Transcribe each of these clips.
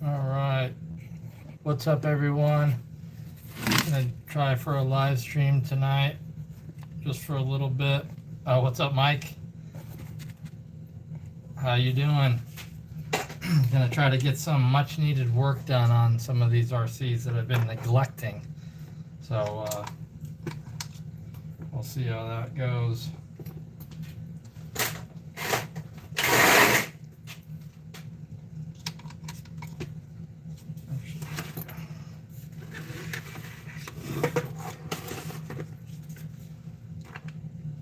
All right. What's up, everyone? Gonna try for a live stream tonight, just for a little bit. What's up, Mike? How you doing? Gonna try to get some much-needed work done on some of these RCs that I've been neglecting. So we'll see how that goes.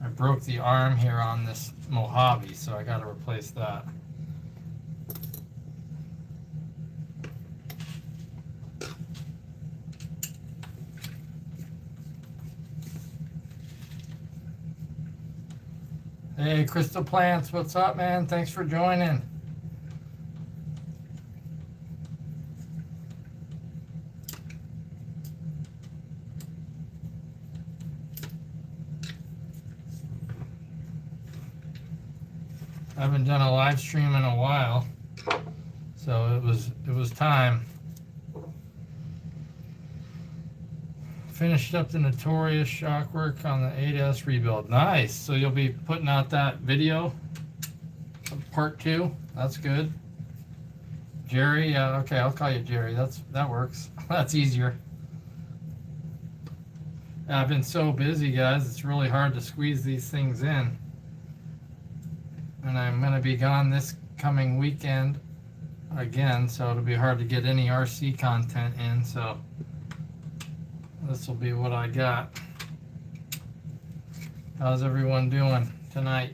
I broke the arm here on this Mojave, so I got to replace that. Hey, Crystal Plants, what's up, man? Thanks for joining. I haven't done a live stream in a while, so it was time. Finished up the Notorious shock work on the 8S rebuild. Nice. So you'll be putting out that video, part 2. That's good. Jerry, yeah, okay, I'll call you Jerry. That works. That's easier. I've been so busy, guys. It's really hard to squeeze these things in. And I'm gonna be gone this coming weekend again, so it'll be hard to get any RC content in. So this will be what I got. How's everyone doing tonight?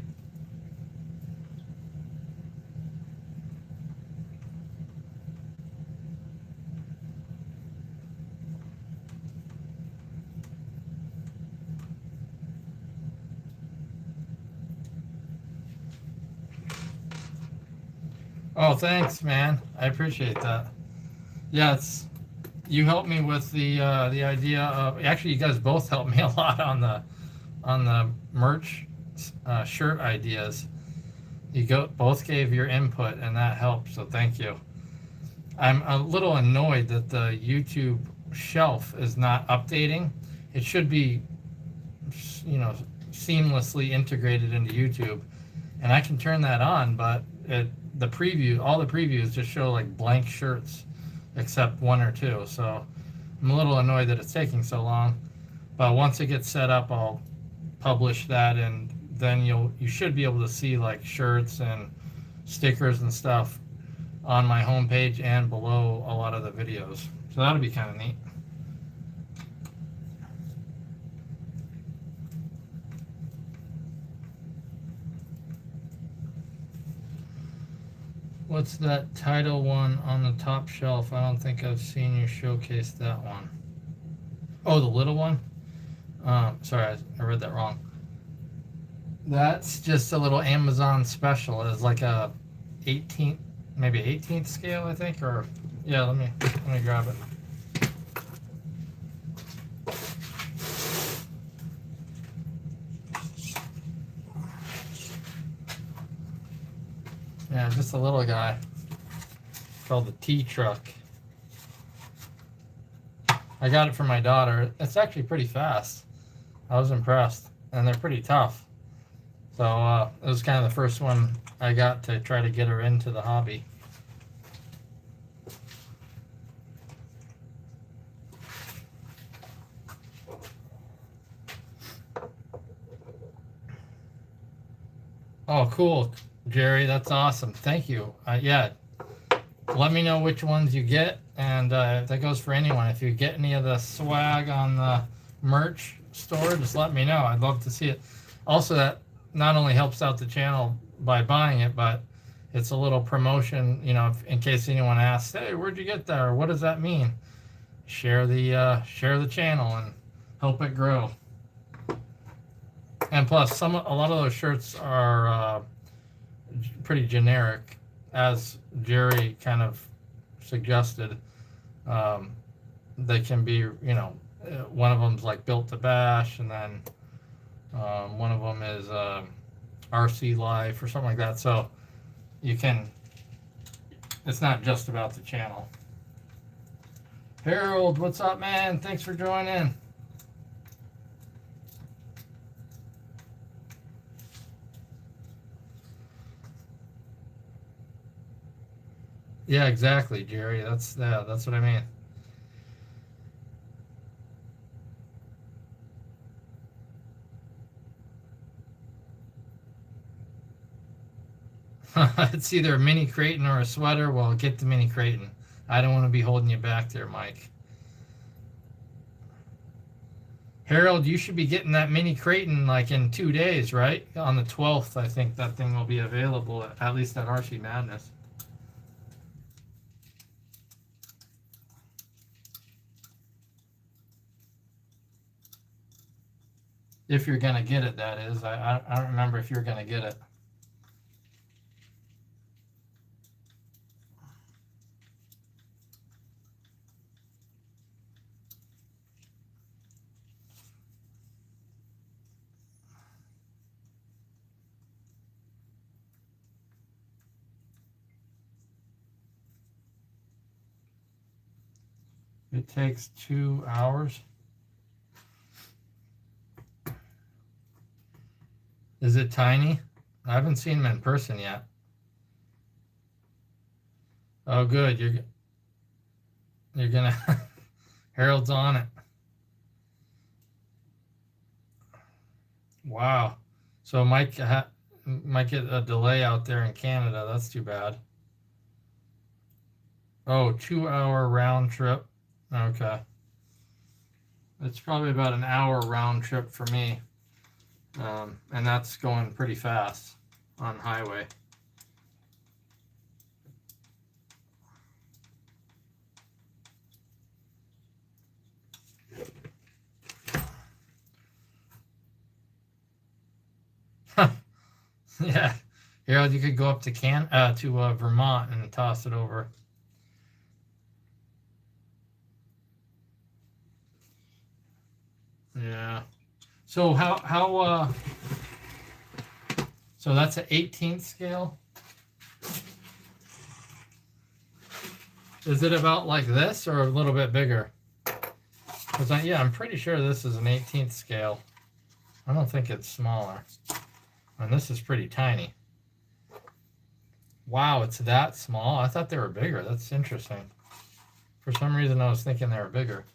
Oh, thanks, man. I appreciate that. Yeah, you helped me with the idea of, actually you guys both helped me a lot on the merch shirt ideas. You both gave your input and that helped, so thank you. I'm a little annoyed that the YouTube shelf is not updating. It should be, seamlessly integrated into YouTube, and I can turn that on, but all the previews just show like blank shirts except 1 or 2, so I'm a little annoyed that it's taking so long. But once it gets set up, I'll publish that, and then you should be able to see like shirts and stickers and stuff on my homepage and below a lot of the videos, so that'll be kind of neat. What's that title one on the top shelf? I don't think I've seen you showcase that one. Oh, the little one? Sorry, I read that wrong. That's just a little Amazon special. It's like a 18th, maybe 18th scale, I think. Or yeah, let me grab it. Yeah, just a little guy called the T-Truck. I got it for my daughter. It's actually pretty fast. I was impressed, and they're pretty tough. So it was kind of the first one I got to try to get her into the hobby. Oh, cool, Jerry. That's awesome. Thank you. Yeah, let me know which ones you get, and that goes for anyone. If you get any of the swag on the merch store, just let me know. I'd love to see it. Also, that not only helps out the channel by buying it, but it's a little promotion, in case anyone asks, hey, where'd you get that, or what does that mean? Share the channel and help it grow. And plus, a lot of those shirts are pretty generic, as Jerry kind of suggested. They can be, one of them's like Built to Bash, and then one of them is RC Life or something like that. So you can It's not just about the channel. Harold, what's up, man? Thanks for joining. Yeah, exactly, Jerry. That's what I mean. It's either a mini Creighton or a sweater. Well, get the mini Creighton. I don't want to be holding you back there, Mike. Harold, you should be getting that mini Creighton like in 2 days, right? On the 12th, I think that thing will be available, at least at RC Madness. If you're going to get it, that is. I don't remember if you're going to get it. It takes 2 hours. Is it tiny? I haven't seen him in person yet. Oh, good. You're gonna Harold's on it. Wow. So might get a delay out there in Canada. That's too bad. Oh, 2-hour round trip. Okay. It's probably about an hour round trip for me. And that's going pretty fast on highway. Yeah, Harold, you could go up to Vermont and toss it over. Yeah. So so that's an 18th scale. Is it about like this or a little bit bigger? Because I'm pretty sure this is an 18th scale. I don't think it's smaller. And this is pretty tiny. Wow, it's that small? I thought they were bigger. That's interesting. For some reason, I was thinking they were bigger.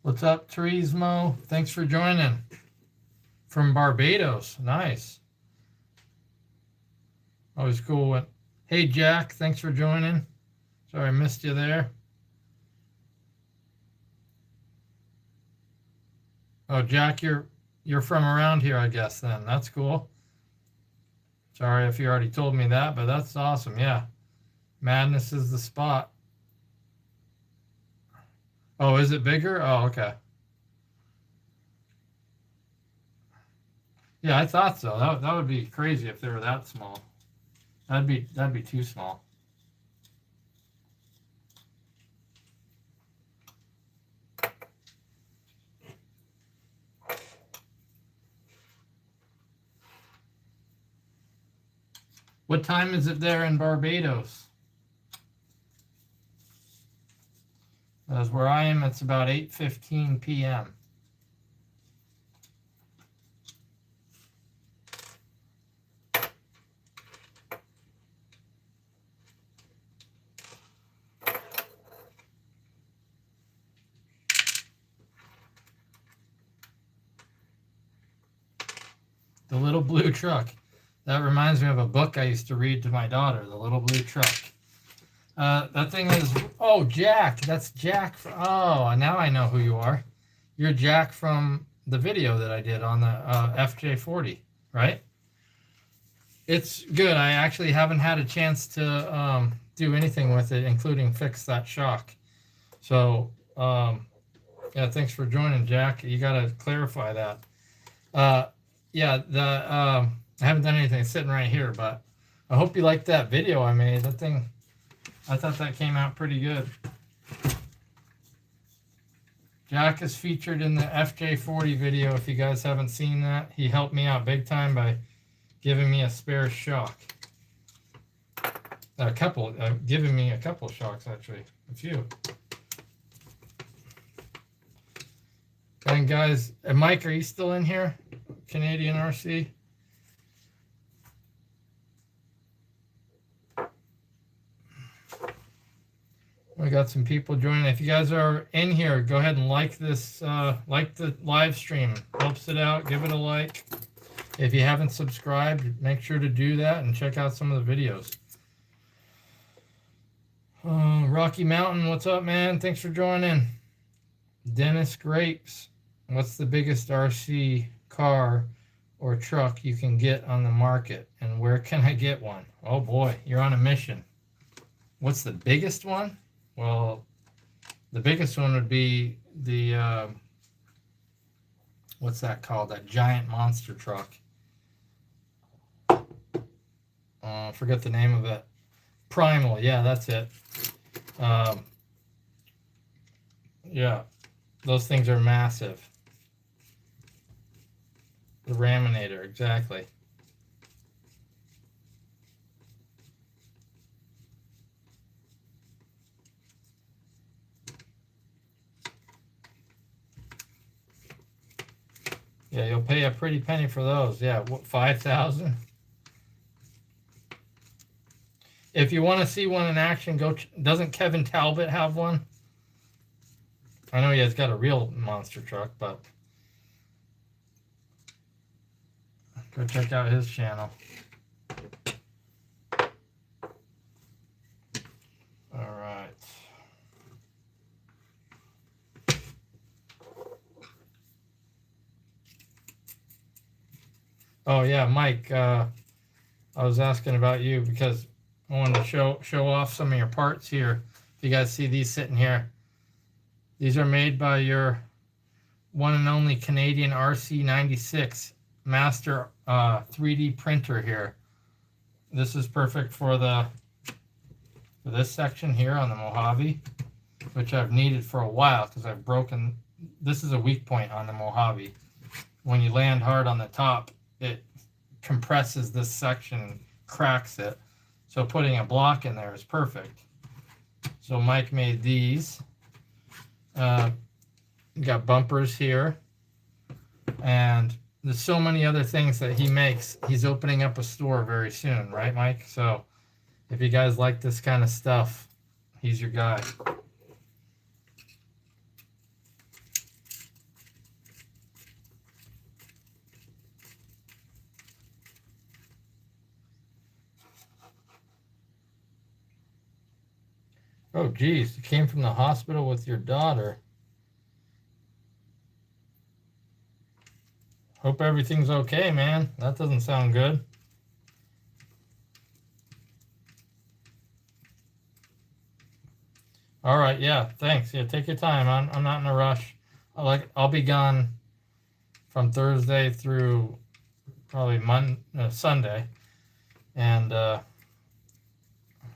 What's up, Turismo? Thanks for joining. From Barbados. Nice. Always cool. Hey, Jack. Thanks for joining. Sorry I missed you there. Oh, Jack, you're from around here, I guess, then. That's cool. Sorry if you already told me that, but that's awesome. Yeah. Madness is the spot. Oh, is it bigger? Oh, okay. Yeah, I thought so. That would be crazy if they were that small. That'd be too small. What time is it there in Barbados? As where I am, it's about 8:15 p.m. The Little Blue Truck. That reminds me of a book I used to read to my daughter, The Little Blue Truck. That thing is, oh, Jack. That's Jack. Oh, now I know who you are. You're Jack from the video that I did on the FJ40, right? It's good. I actually haven't had a chance to do anything with it, including fix that shock. So, yeah, thanks for joining, Jack. You got to clarify that. Yeah, I haven't done anything. It's sitting right here, but I hope you liked that video I made. That thing, I thought that came out pretty good. Jack is featured in the FJ40 video. If you guys haven't seen that, he helped me out big time by giving me a spare shock. Giving me a couple shocks, actually. A few. And guys, Mike, are you still in here? Canadian RC? We got some people joining. If you guys are in here, go ahead and like this, like the live stream. Helps it out. Give it a like. If you haven't subscribed, make sure to do that and check out some of the videos. Rocky Mountain, what's up, man? Thanks for joining. Dennis Grapes, what's the biggest RC car or truck you can get on the market, and where can I get one? Oh boy, you're on a mission. What's the biggest one? Well, the biggest one would be the, what's that called? That giant monster truck. I forget the name of it. Primal, yeah, that's it. Yeah, those things are massive. The Raminator, exactly. Yeah, you'll pay a pretty penny for those. Yeah, what, 5,000? If you want to see one in action, go. Doesn't Kevin Talbot have one? I know he has got a real monster truck, but go check out his channel. All right. Oh yeah, Mike. I was asking about you because I wanted to show off some of your parts here. If you guys see these sitting here, these are made by your one and only Canadian RC96 master 3D printer here. This is perfect for this section here on the Mojave, which I've needed for a while because I've broken. This is a weak point on the Mojave. When you land hard on the top, it compresses this section and cracks it. So putting a block in there is perfect. So Mike made these. Got bumpers here. And there's so many other things that he makes. He's opening up a store very soon, right, Mike? So if you guys like this kind of stuff, he's your guy. Oh, geez, you came from the hospital with your daughter. Hope everything's okay, man. That doesn't sound good. All right, yeah, thanks. Yeah, take your time. I'm not in a rush. I'll be gone from Thursday through probably Sunday, and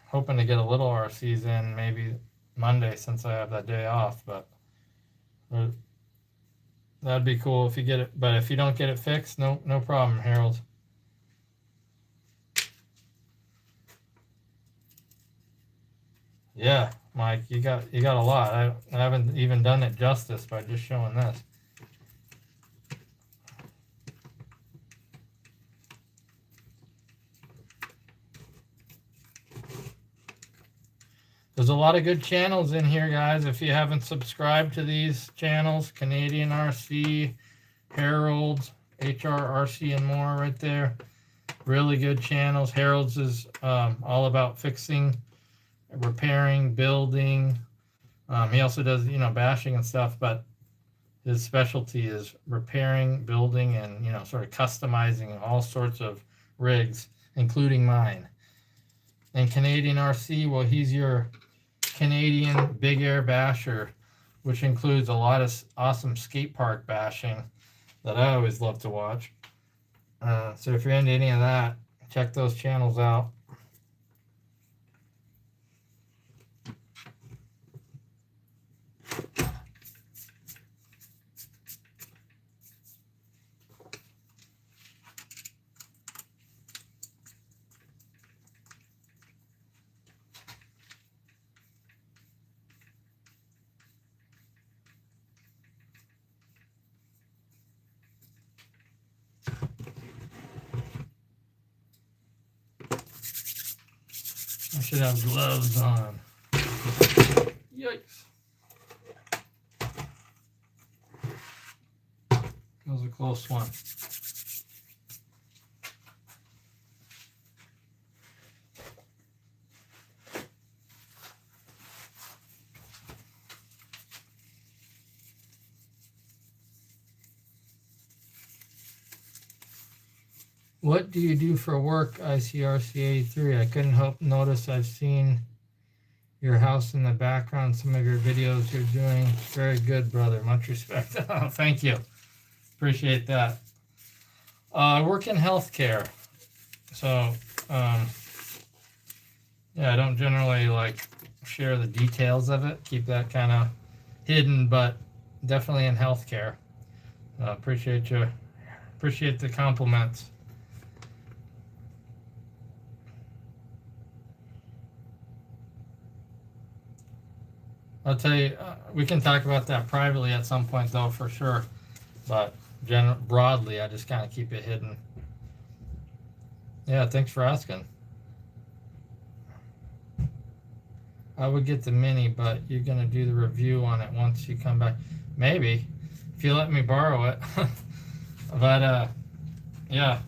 hoping to get a little RCs in maybe Monday since I have that day off. But that'd be cool if you get it. But if you don't get it fixed, no problem, Harold. Yeah, Mike, you got a lot. I haven't even done it justice by just showing this. There's a lot of good channels in here, guys. If you haven't subscribed to these channels, Canadian RC, Harold, HRRC, and more right there. Really good channels. Harold's is all about fixing, repairing, building. He also does, bashing and stuff, but his specialty is repairing, building, and, sort of customizing all sorts of rigs, including mine. And Canadian RC, well, he's your Canadian big air basher, which includes a lot of awesome skate park bashing that I always love to watch. So if you're into any of that, check those channels out. I should have gloves on. Yikes. That was a close one. What do you do for work, ICRC83? I couldn't help notice I've seen your house in the background, some of your videos you're doing. Very good, brother. Much respect. Oh, thank you. Appreciate that. I work in healthcare. So, yeah, I don't generally like share the details of it. Keep that kind of hidden, but definitely in healthcare. Appreciate you. Appreciate the compliments. I'll tell you, we can talk about that privately at some point, though, for sure. But broadly, I just kind of keep it hidden. Yeah, thanks for asking. I would get the mini, but you're going to do the review on it once you come back. Maybe, if you let me borrow it. But, yeah.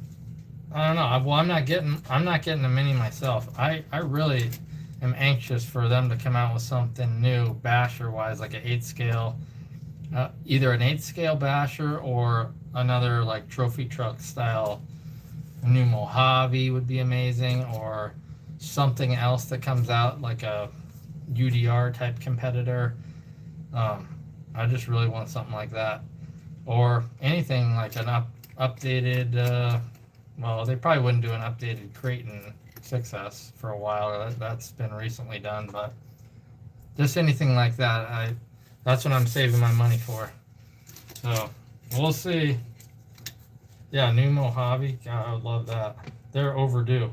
I don't know. Well, I'm not getting the mini myself. I really am anxious for them to come out with something new, basher wise, like an 8 scale, either an 8 scale basher or another like trophy truck style. A new Mojave would be amazing, or something else that comes out like a UDR type competitor. I just really want something like that, or anything like an updated. Well, they probably wouldn't do an updated Creighton 6S for a while. That's been recently done, but just anything like that. That's what I'm saving my money for. So we'll see. Yeah, new Mojave. God, I would love that. They're overdue.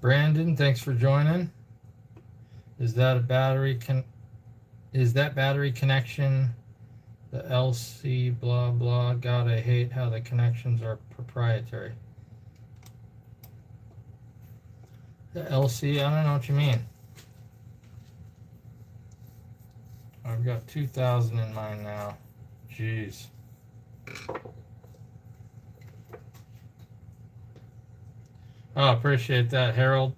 Brandon, thanks for joining. Is that battery connection the LC blah blah? God, I hate how the connections are proprietary. The LC, I don't know what you mean. I've got 2,000 in mine now. Jeez. Oh, appreciate that, Harold.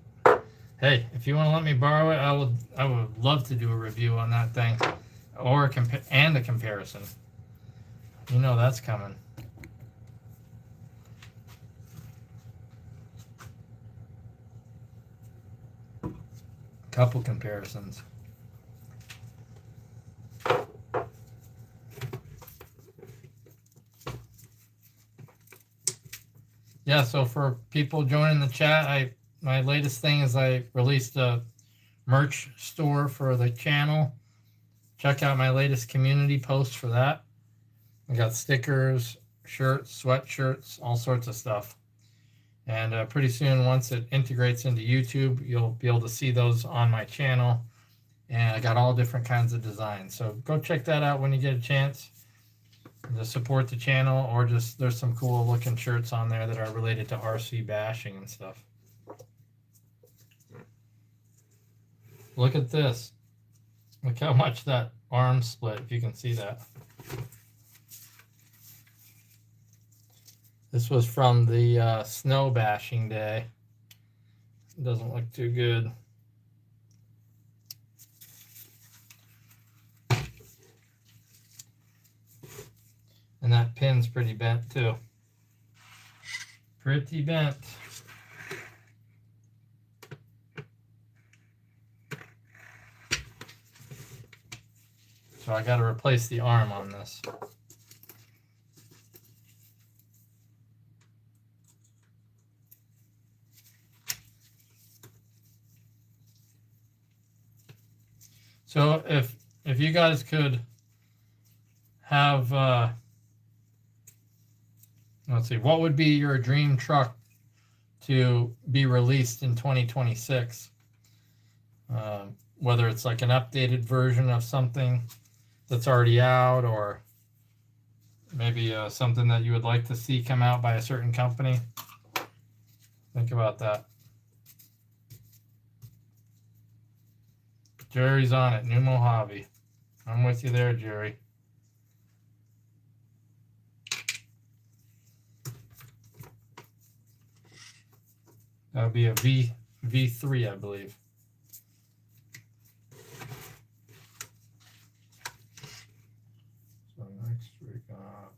Hey, if you want to let me borrow it, I would love to do a review on that thing, or a comparison. You know that's coming. Couple comparisons. Yeah, so for people joining the chat, my latest thing is I released a merch store for the channel. Check out my latest community post for that. I got stickers, shirts, sweatshirts, all sorts of stuff. And pretty soon, once it integrates into YouTube, you'll be able to see those on my channel. And I got all different kinds of designs. So go check that out when you get a chance. to support the channel, or just there's some cool looking shirts on there that are related to RC bashing and stuff. Look at this. Look how much that arm split, if you can see that. This was from the snow bashing day. It doesn't look too good. And that pin's pretty bent too. Pretty bent. So I got to replace the arm on this. So if you guys could have, let's see, what would be your dream truck to be released in 2026? Whether it's like an updated version of something that's already out, or maybe something that you would like to see come out by a certain company. Think about that. Jerry's on it, New Mojave. I'm with you there, Jerry. That would be a V3, I believe. So next we got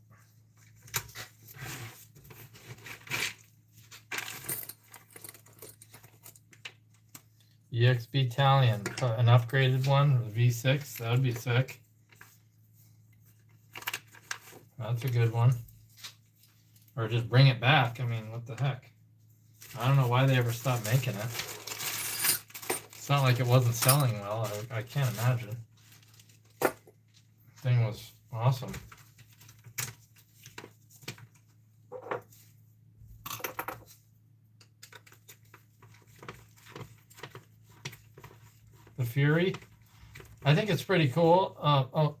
EXP Italian, an upgraded one, V6. That would be sick. That's a good one. Or just bring it back. I mean, what the heck? I don't know why they ever stopped making it. It's not like it wasn't selling well. I can't imagine. Thing was awesome. The Fury, I think it's pretty cool.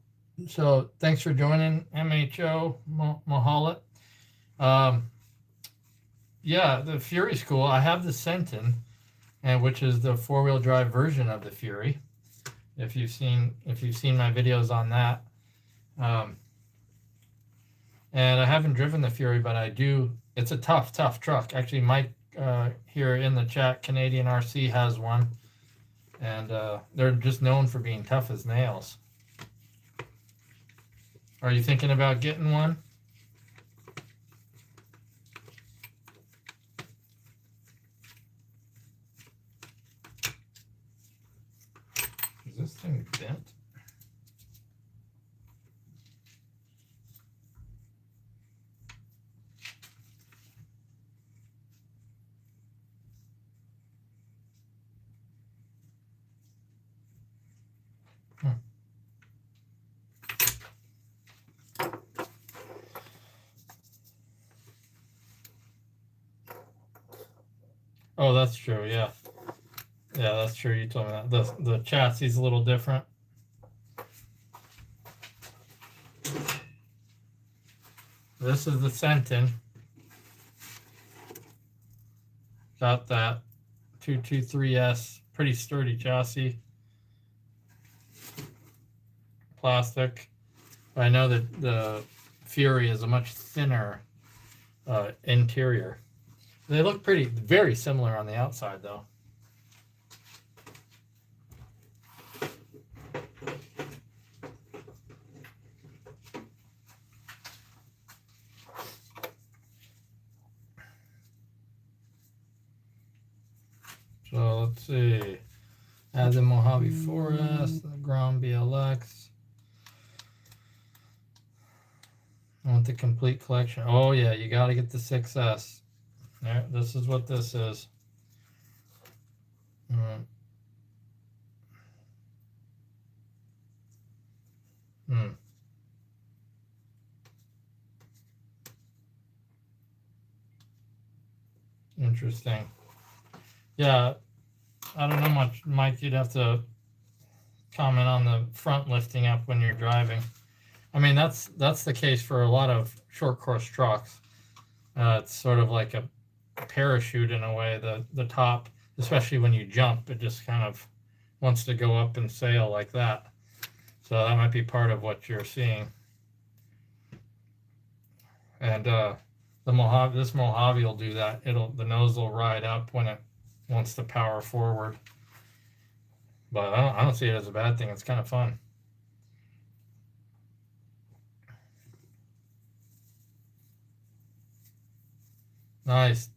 So thanks for joining, MHO Mahalit. Yeah, the Fury's cool. I have the Sentin, and which is the four-wheel drive version of the Fury. If you've seen my videos on that, and I haven't driven the Fury, but I do. It's a tough truck. Actually, Mike here in the chat, Canadian RC, has one, and they're just known for being tough as nails. Are you thinking about getting one? Is this thing bent? Oh, that's true. Yeah, that's true. You told me that. The chassis is a little different. This is the Sentin. Got that 223S, pretty sturdy chassis. Plastic. But I know that the Fury is a much thinner interior. They look very similar on the outside, though. So let's see. Add the Mojave 4S, the Grom BLX. I want the complete collection. Oh yeah, you got to get the 6S. Yeah, this is what this is. Interesting. Yeah, I don't know much, Mike. You'd have to comment on the front lifting up when you're driving. I mean, that's the case for a lot of short course trucks. It's sort of like a parachute in a way. The top, especially when you jump, it just kind of wants to go up and sail like that. So that might be part of what you're seeing. And this Mojave will do that. The nose will ride up when it wants to power forward. But I don't see it as a bad thing. It's kind of fun. Nice.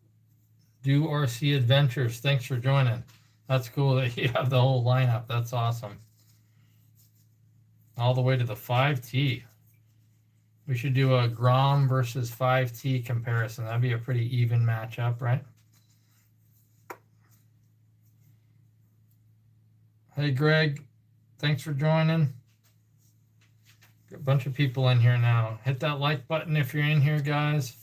Do RC Adventures. Thanks for joining. That's cool that you have the whole lineup. That's awesome. All the way to the 5T. We should do a Grom versus 5T comparison. That'd be a pretty even matchup, right? Hey, Greg. Thanks for joining. Got a bunch of people in here now. Hit that like button if you're in here, guys.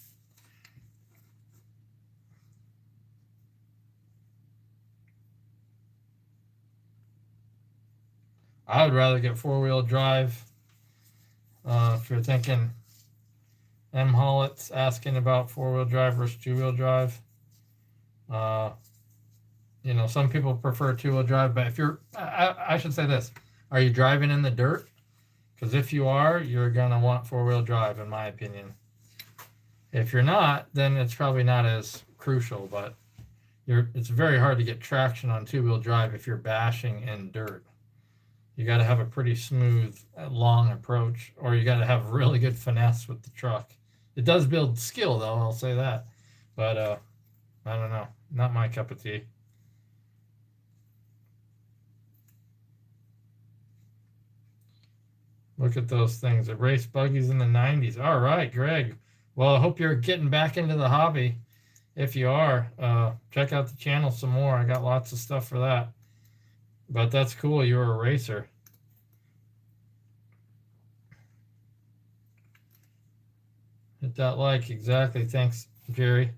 I would rather get four-wheel drive. If you're thinking, M. Hollett's asking about four-wheel drive versus two-wheel drive. You know, some people prefer two-wheel drive, but if you're, I should say this: are you driving in the dirt? Because if you are, you're gonna want four-wheel drive, in my opinion. If you're not, then it's probably not as crucial. But it's very hard to get traction on two-wheel drive if you're bashing in dirt. You got to have a pretty smooth, long approach, or you got to have really good finesse with the truck. It does build skill, though, I'll say that. But I don't know. Not my cup of tea. Look at those things. The race buggies in the 90s. All right, Greg. Well, I hope you're getting back into the hobby. If you are, check out the channel some more. I got lots of stuff for that. But that's cool. You're a racer. Hit that like. Exactly. Thanks, Jerry.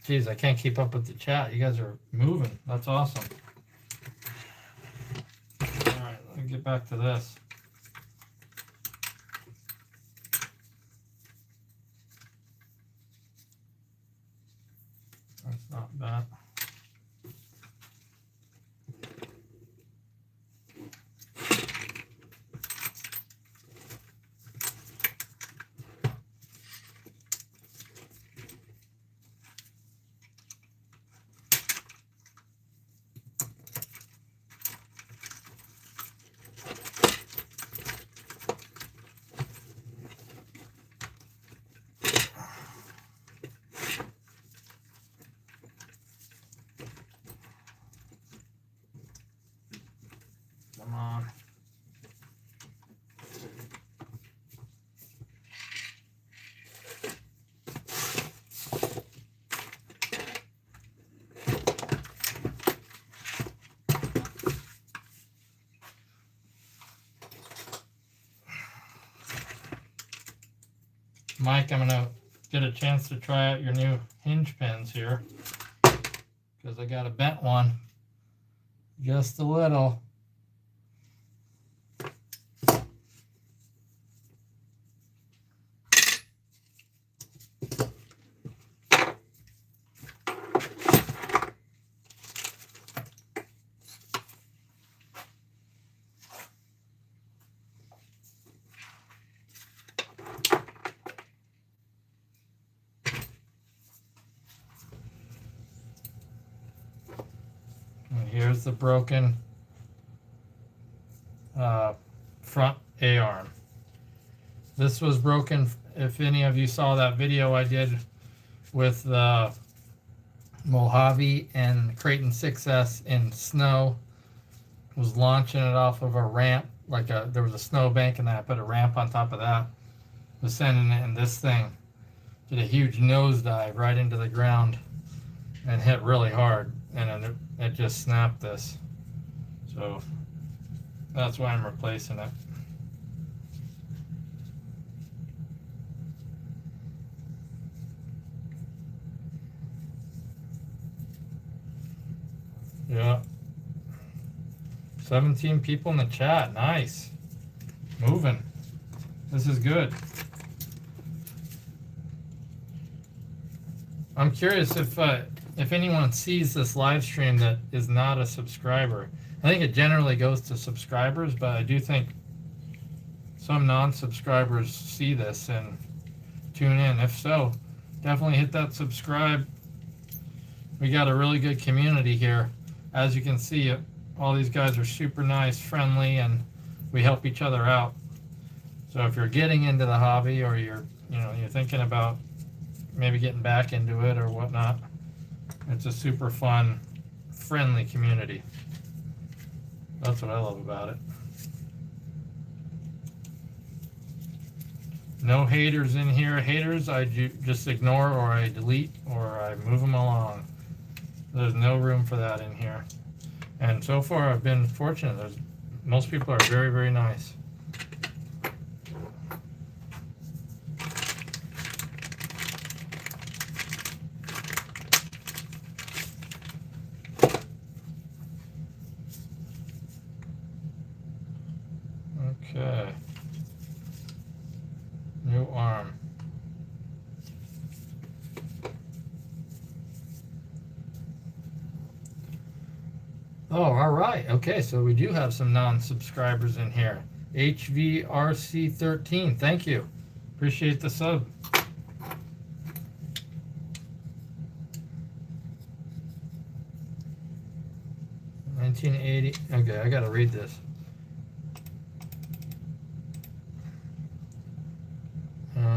Jeez, I can't keep up with the chat. You guys are moving. That's awesome. All right, let me get back to this. That's not bad. Come on. Mike, I'm gonna get a chance to try out your new hinge pins here, because I got a bent one just a little. And here's the broken front A-arm. This was broken, if any of you saw that video I did with the Mojave and Creighton 6S in snow. Was launching it off of a ramp, there was a snow bank and I put a ramp on top of that. Was sending it, and this thing did a huge nosedive right into the ground and hit really hard, and it just snapped this. So that's why I'm replacing it. Yeah. 17 people in the chat. Nice. Moving. This is good. I'm curious if anyone sees this live stream that is not a subscriber. I think it generally goes to subscribers, but I do think some non-subscribers see this and tune in. If so, definitely hit that subscribe. We got a really good community here. As you can see, all these guys are super nice, friendly, and we help each other out. So if you're getting into the hobby, or you're thinking about maybe getting back into it or whatnot, it's a super fun, friendly community. That's what I love about it. No haters in here. Haters, I just ignore, or I delete, or I move them along. There's no room for that in here. And so far, I've been fortunate. Most people are very, very nice. Okay. New arm. Oh, all right. Okay, so we do have some non-subscribers in here. HVRC13, thank you. Appreciate the sub. $19.80. Okay, I gotta read this.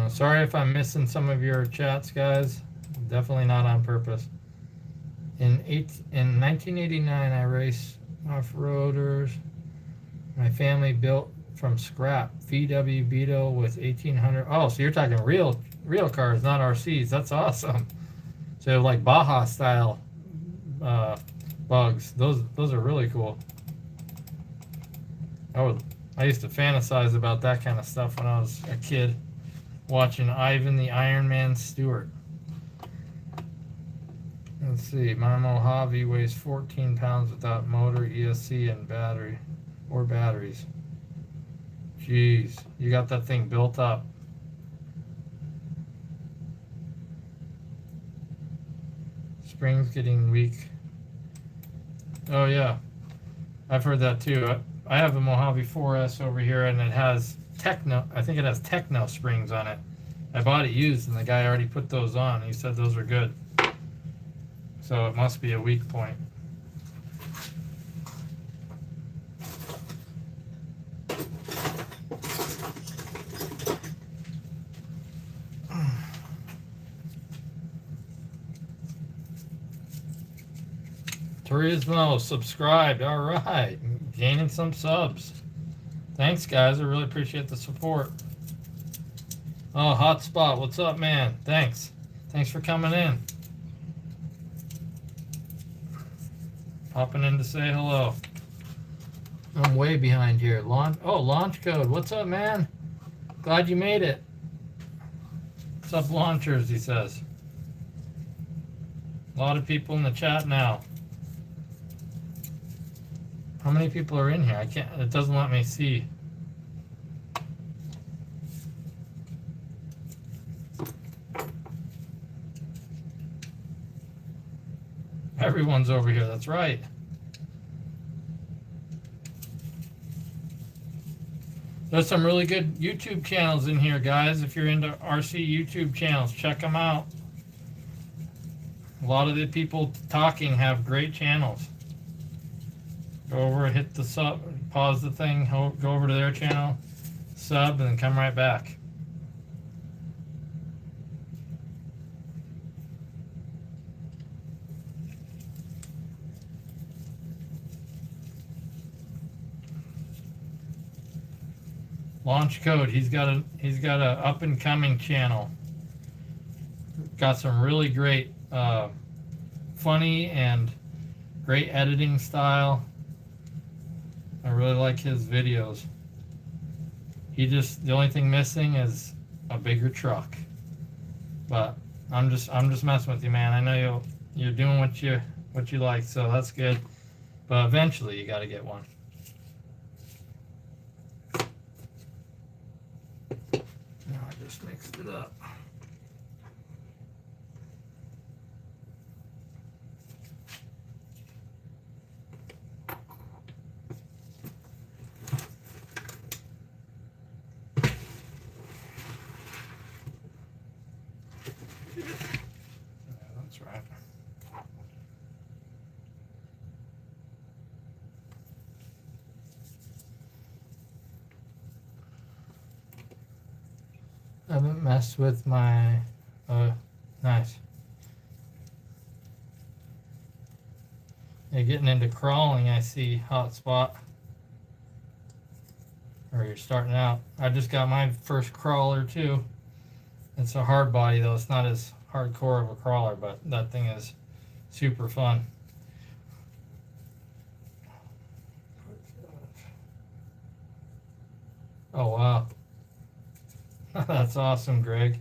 Sorry if I'm missing some of your chats, guys. Definitely not on purpose. In 1989, I raced off-roaders. My family built from scrap VW Beetle with 1800. Oh, so you're talking real cars, not RCs. That's awesome. So like Baja style bugs. Those are really cool. I used to fantasize about that kind of stuff when I was a kid, watching Ivan the Iron Man Stewart. Let's see, my Mojave weighs 14 pounds without motor, ESC, and batteries. Jeez, you got that thing built up. Springs getting weak. Oh yeah, I've heard that too. I have a Mojave 4S over here, and it has I think it has Techno springs on it. I bought it used, and the guy already put those on. He said those are good. So it must be a weak point. Turismo subscribed. All right, gaining some subs. Thanks, guys. I really appreciate the support. Oh, Hotspot, what's up, man? Thanks for coming in. Popping in to say hello. I'm way behind here. Launch code. What's up, man? Glad you made it. What's up, launchers? He says. A lot of people in the chat now. How many people are in here? I can't. It doesn't let me see. Everyone's over here, that's right. There's some really good YouTube channels in here, guys. If you're into RC YouTube channels, check them out. A lot of the people talking have great channels. Go over and hit the sub, pause the thing, go over to their channel, sub, and then come right back. Launch code. He's got a up and coming channel. Got some really great, funny and great editing style. I really like his videos. The only thing missing is a bigger truck. But I'm just messing with you, man. I know you're doing what you like, so that's good. But eventually you got to get one. it up. Yeah, that's right. I haven't messed with my, nice. You're getting into crawling, I see, hotspot. Or you're starting out. I just got my first crawler too. It's a hard body though, it's not as hardcore of a crawler, but that thing is super fun. Oh wow. That's awesome, Greg.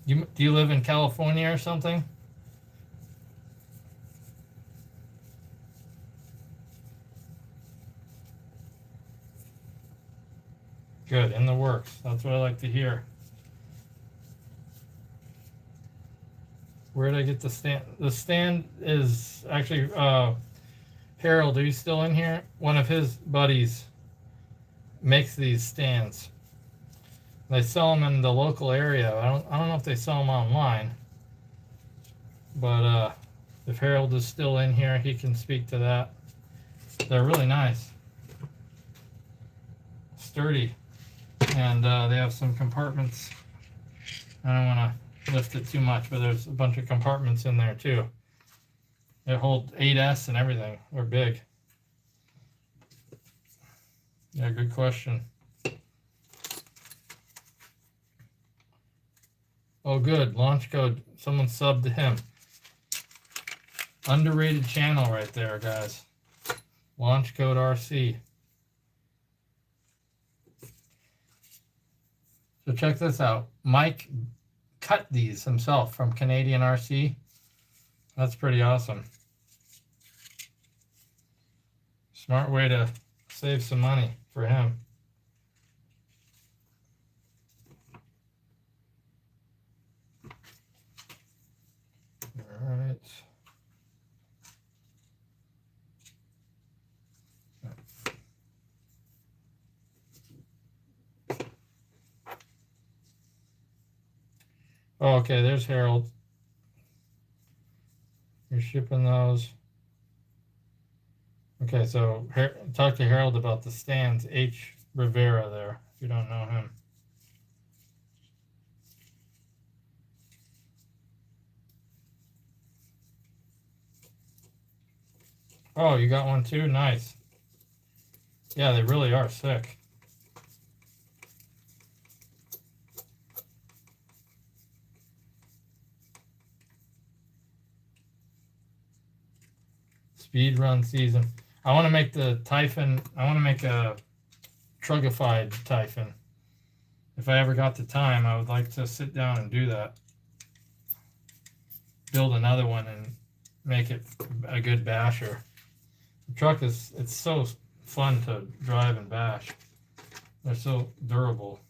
Do you live in California or something? Good, in the works. That's what I like to hear. Where did I get the stand? The stand is actually, Harold, are you still in here? One of his buddies makes these stands. They sell them in the local area. I don't know if they sell them online. But if Harold is still in here, he can speak to that. They're really nice. Sturdy. And they have some compartments. I don't want to lift it too much, but there's a bunch of compartments in there too. They hold 8S and everything. They're big. Yeah, good question. Oh, good. Launch code. Someone subbed to him. Underrated channel right there, guys. Launch code RC. So check this out. Mike cut these himself from Canadian RC. That's pretty awesome. Smart way to save some money for him. All right. Oh, okay, there's Harold. You're shipping those. Okay, so talk to Harold about the stands. H. Rivera there, if you don't know him. Oh, you got one too? Nice. Yeah, they really are sick. Speed run season. I want to make the Typhon. I want to make a trugified Typhon. If I ever got the time, I would like to sit down and do that. Build another one and make it a good basher. The truck it's so fun to drive and bash. They're so durable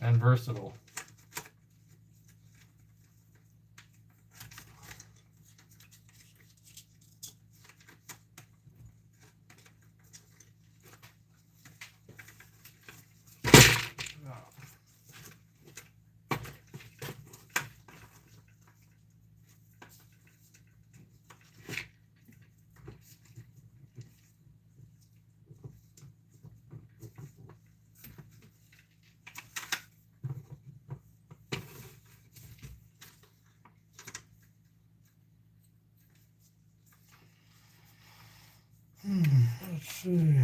and versatile. Let's see.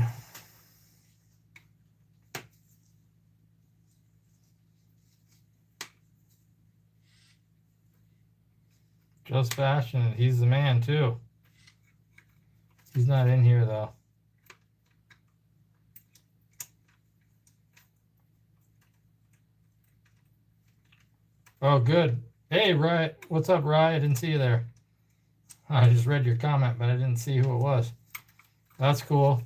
Just Fashion, he's the man too. He's not in here though. Oh, good. Hey, Rye. What's up, Rye? I didn't see you there. I just read your comment, but I didn't see who it was. That's cool.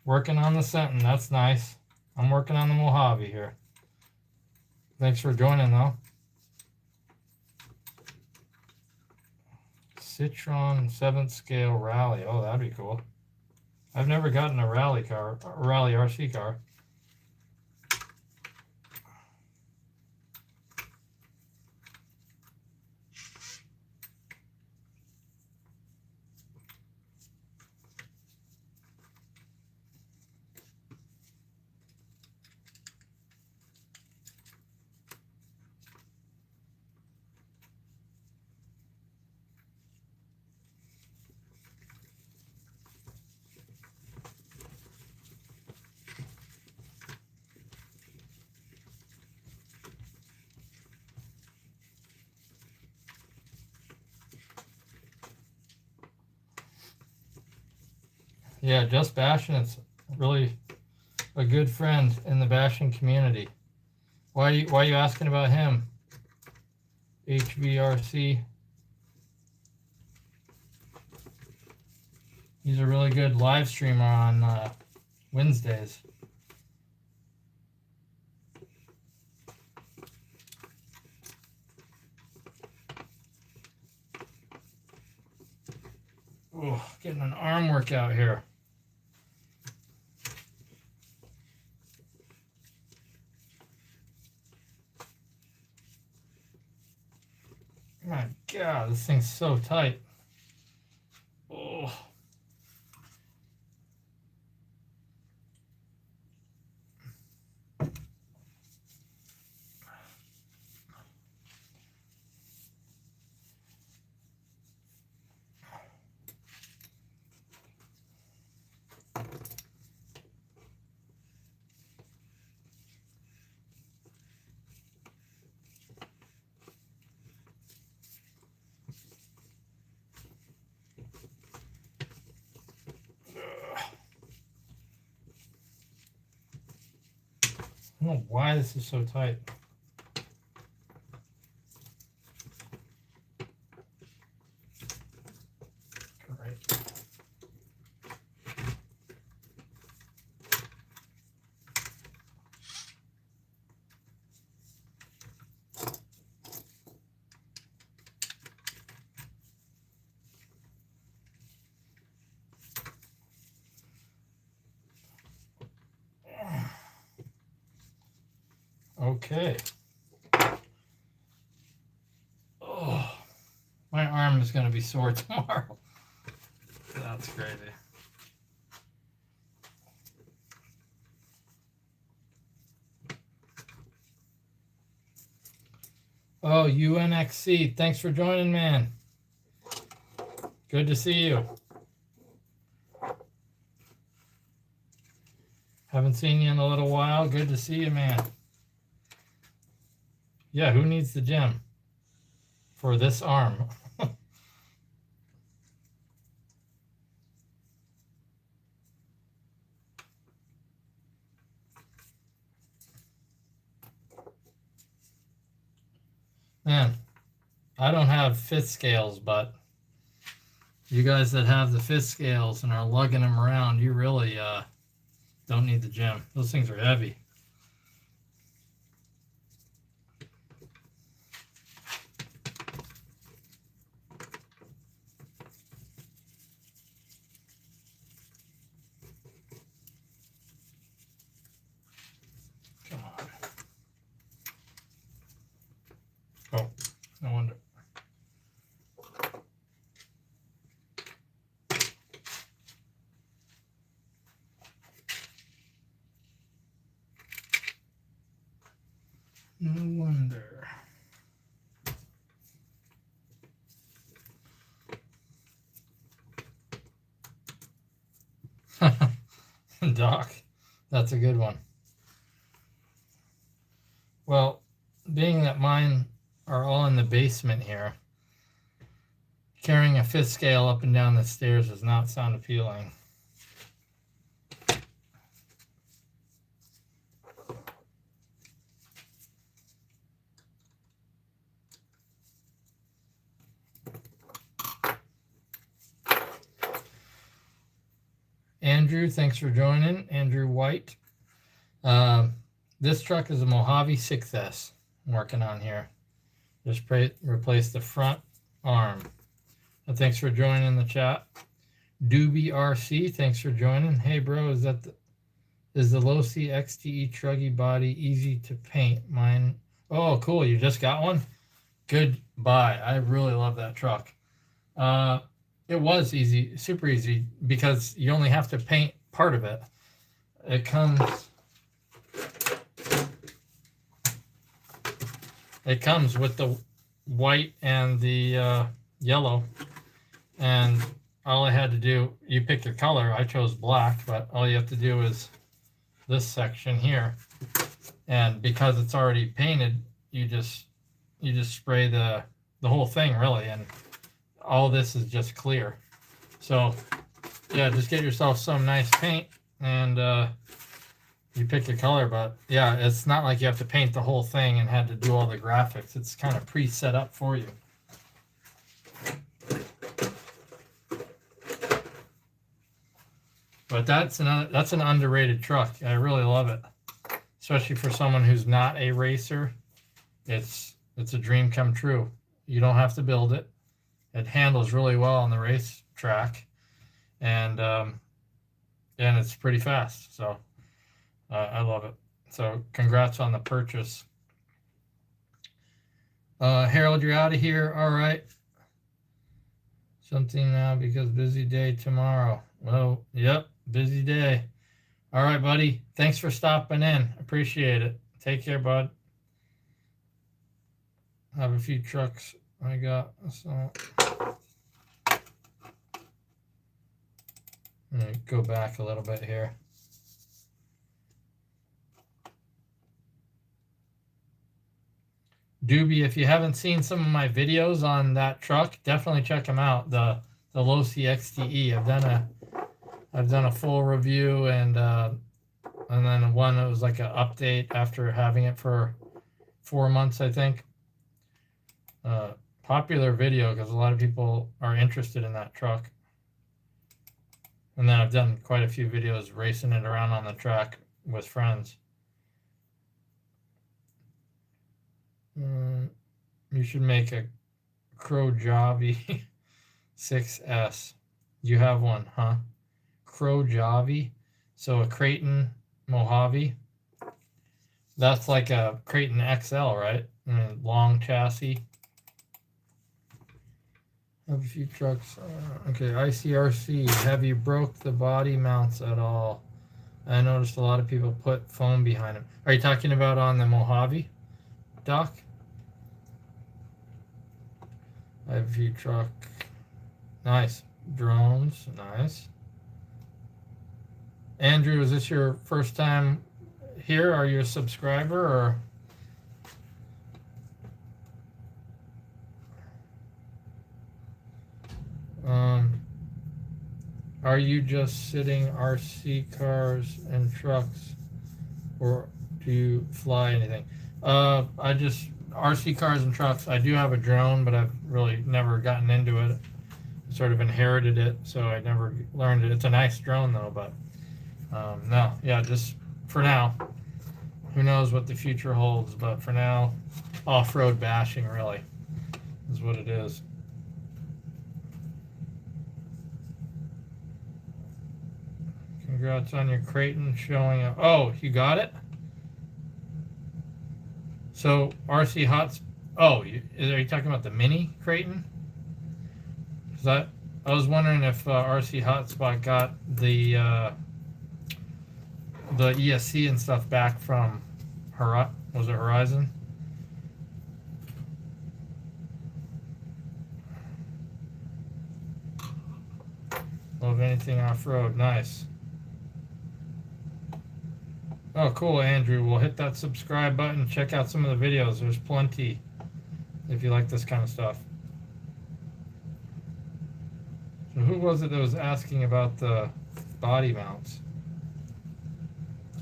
Working on the Sentin. That's nice. I'm working on the Mojave here. Thanks for joining, though. Citron 7th scale rally. Oh, that'd be cool. I've never gotten a rally RC car. Yeah, just bashing. It's really a good friend in the bashing community. Why are you asking about him? HVRC. He's a really good live streamer on Wednesdays. Oh, getting an arm workout here. My God, this thing's so tight. Oh. I don't know why this is so tight. Great. Okay. Oh, my arm is going to be sore tomorrow. That's crazy. Oh, UNXC, thanks for joining, man. Good to see you. Haven't seen you in a little while. Good to see you, man. Yeah, who needs the gym for this arm? Man, I don't have fifth scales, but you guys that have the fifth scales and are lugging them around, you really don't need the gym. Those things are heavy. Come on. Oh, no wonder. No wonder. Doc, that's a good one. Well, being that mine are all in the basement here, carrying a fifth scale up and down the stairs does not sound appealing. Andrew, thanks for joining. Andrew White. This truck is a Mojave 6S I'm working on here. Just replace the front arm. And thanks for joining the chat. Doobie RC, thanks for joining. Hey bro, is the low C XTE truggy body easy to paint? Mine. Oh, cool. You just got one? Good buy. I really love that truck. It was easy, super easy, because you only have to paint part of it. It comes with the white and the yellow, and all I had to do, you pick your color. I chose black, but all you have to do is this section here, and because it's already painted, you just spray the whole thing really, and all this is just clear. So yeah, just get yourself some nice paint, and you pick your color. But yeah, it's not like you have to paint the whole thing and had to do all the graphics. It's kind of pre-set up for you. But that's an underrated truck. I really love it, especially for someone who's not a racer. It's a dream come true. You don't have to build it. It handles really well on the race track, and it's pretty fast. So I love it. So congrats on the purchase. Harold, you're out of here. All right. Something now because busy day tomorrow. Well, yep, busy day. All right, buddy. Thanks for stopping in. Appreciate it. Take care, bud. Have a few trucks I got. So let me go back a little bit here. Doobie, if you haven't seen some of my videos on that truck, definitely check them out. The Low C XTE. I've done a full review, and then one that was like an update after having it for 4 months, I think. Popular video because a lot of people are interested in that truck. And then I've done quite a few videos racing it around on the track with friends. You should make a Mojave 6S. You have one, huh? Mojave. So a Creighton Mojave. That's like a Creighton XL, right? I mean, long chassis. Have a few trucks. Okay, ICRC. Have you broke the body mounts at all? I noticed a lot of people put foam behind them. Are you talking about on the Mojave, Doc? I have a few truck. Nice. Drones. Nice. Andrew, is this your first time here? Are you a subscriber or? Are you just sitting RC cars and trucks, or do you fly anything? I just RC cars and trucks. I do have a drone, but I've really never gotten into it. Sort of inherited it, so I never learned it. It's a nice drone though, but no, yeah, just for now. Who knows what the future holds, but for now, off-road bashing really is what it is. Congrats on your Creighton showing up. Oh, you got it? So RC Hots. Oh, are you talking about the mini Creighton? I was wondering if RC Hotspot got the ESC and stuff back from was it Horizon? Love anything off-road. Nice. Oh, cool, Andrew. Well, hit that subscribe button. Check out some of the videos. There's plenty if you like this kind of stuff. So who was it that was asking about the body mounts?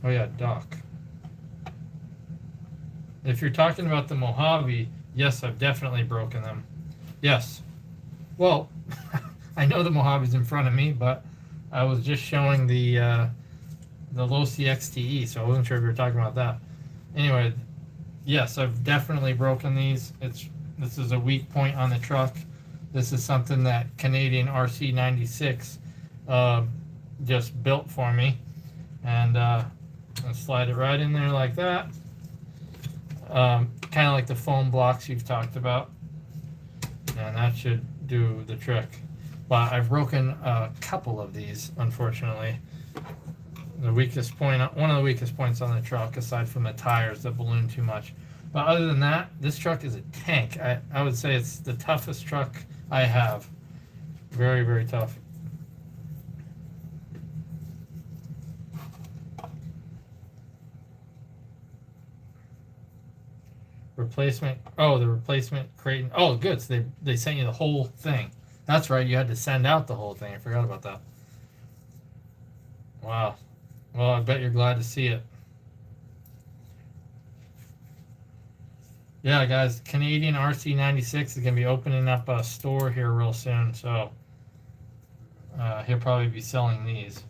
Oh, yeah, Doc. If you're talking about the Mojave, yes, I've definitely broken them. Yes. Well, I know the Mojave's in front of me, but I was just showing the low CXTE, so I wasn't sure if you were talking about that. Anyway, yes, I've definitely broken these. This is a weak point on the truck. This is something that Canadian RC96 just built for me, and I'll slide it right in there like that. Kind of like the foam blocks you've talked about, and that should do the trick. But I've broken a couple of these, unfortunately. The weakest point, one of the weakest points on the truck, aside from the tires that balloon too much. But other than that, this truck is a tank. I would say it's the toughest truck I have. Very, very tough. Replacement. Oh, the replacement Creighton. Oh, good. So they sent you the whole thing. That's right. You had to send out the whole thing. I forgot about that. Wow. Well, I bet you're glad to see it. Yeah, guys, Canadian RC96 is going to be opening up a store here real soon, so he'll probably be selling these.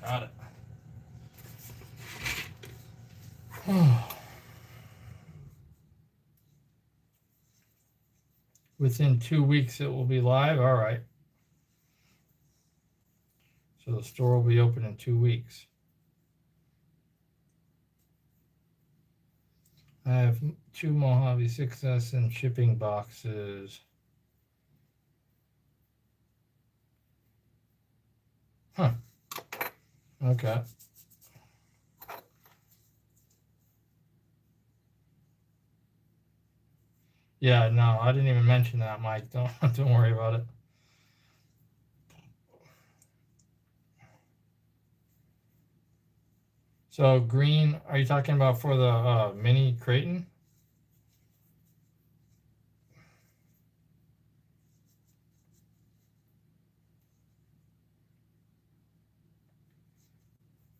Got it. Within 2 weeks it will be live. All right. So the store will be open in 2 weeks. I have 2 Mojave 6S in shipping boxes. Huh. Okay. Yeah, no, I didn't even mention that, Mike. Don't worry about it. So green, are you talking about for the mini Creighton?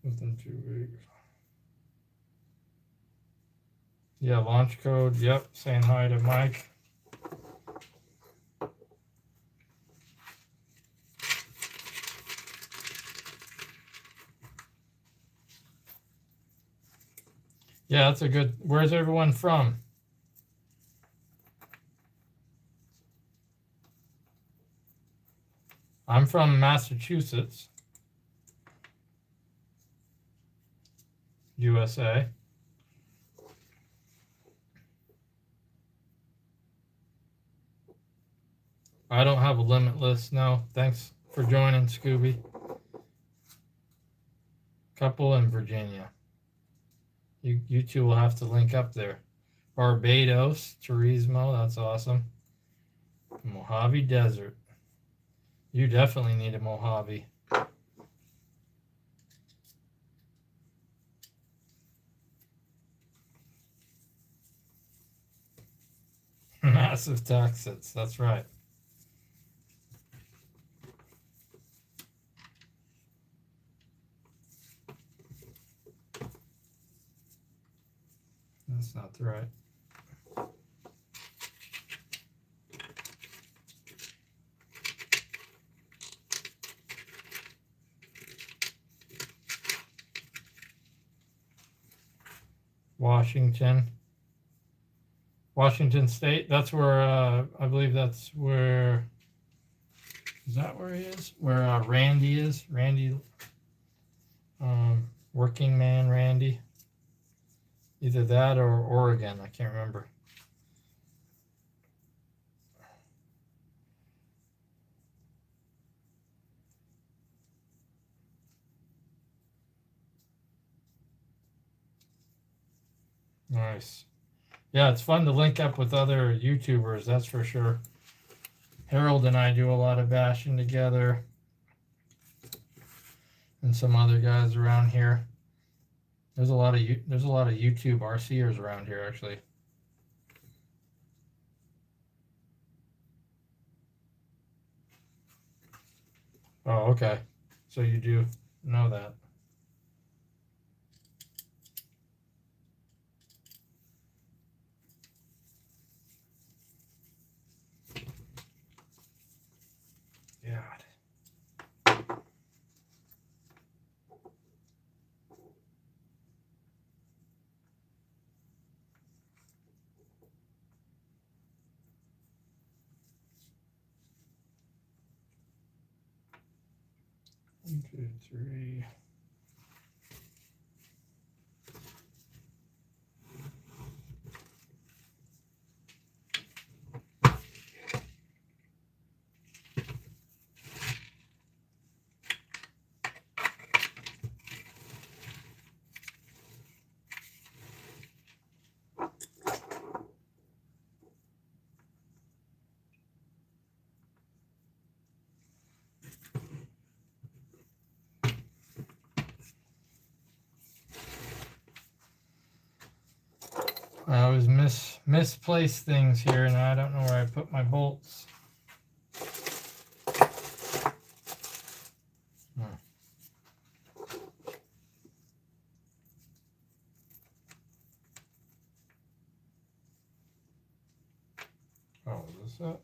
Within 2 weeks. Yeah, launch code. Yep, saying hi to Mike. Yeah, that's a good. Where's everyone from? I'm from Massachusetts, USA. I don't have a limitless. No, thanks for joining, Scooby. Couple in Virginia. You two will have to link up there. Barbados, Turismo, that's awesome. Mojave Desert. You definitely need a Mojave. Massive taxes, that's right. Washington State. That's where I believe that's where. Is that where he is? Where Randy is? Randy, working man Randy. Either that or Oregon. I can't remember. Nice. Yeah, it's fun to link up with other YouTubers, that's for sure. Harold and I do a lot of bashing together. And some other guys around here. There's a lot of YouTube RCers around here, actually. Oh, okay. So you do know that. God. One, two, three. I always misplace things here, and I don't know where I put my bolts. Oh, is this it?